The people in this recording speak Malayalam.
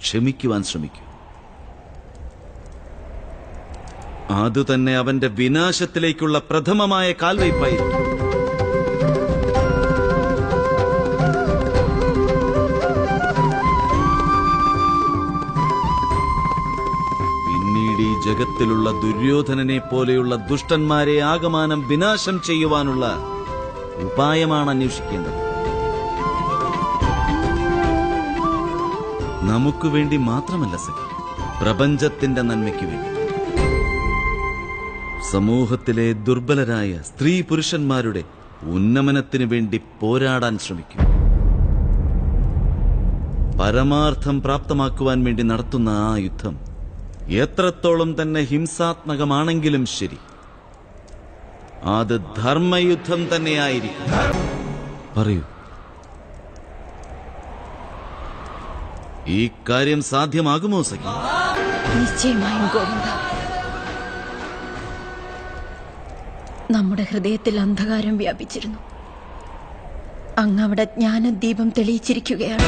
ക്ഷമിക്കുവാൻ ശ്രമിക്കൂ. അതുതന്നെ അവന്റെ വിനാശത്തിലേക്കുള്ള പ്രഥമമായ കാൽവയ്പായിരിക്കും. പിന്നീട് ഈ ജഗത്തിലുള്ള ദുര്യോധനനെ പോലെയുള്ള ദുഷ്ടന്മാരെ ആകമാനം വിനാശം ചെയ്യുവാനുള്ള ഉപായമാണ് അന്വേഷിക്കേണ്ടത്. നമുക്ക് വേണ്ടി മാത്രമല്ല സഖി, പ്രപഞ്ചത്തിന്റെ നന്മയ്ക്ക് വേണ്ടി. സമൂഹത്തിലെ ദുർബലരായ സ്ത്രീ പുരുഷന്മാരുടെ ഉന്നമനത്തിനു വേണ്ടി പോരാടാൻ ശ്രമിക്കും. പരമാർത്ഥം പ്രാപ്തമാക്കുവാൻ വേണ്ടി നടത്തുന്ന ആ യുദ്ധം എത്രത്തോളം തന്നെ ഹിംസാത്മകമാണെങ്കിലും ശരി, അത് ധർമ്മയുദ്ധം തന്നെയായിരിക്കും. പറയൂ, ഈ കാര്യം സാധ്യമാകുമോ സഖി? നിശ്ചയമായും ഗോവിന്ദ. നമ്മുടെ ഹൃദയത്തിൽ അന്ധകാരം വ്യാപിച്ചിരുന്നു. അങ്ങ് അവിടെ ജ്ഞാനദീപം തെളിയിച്ചിരിക്കുകയാണ്.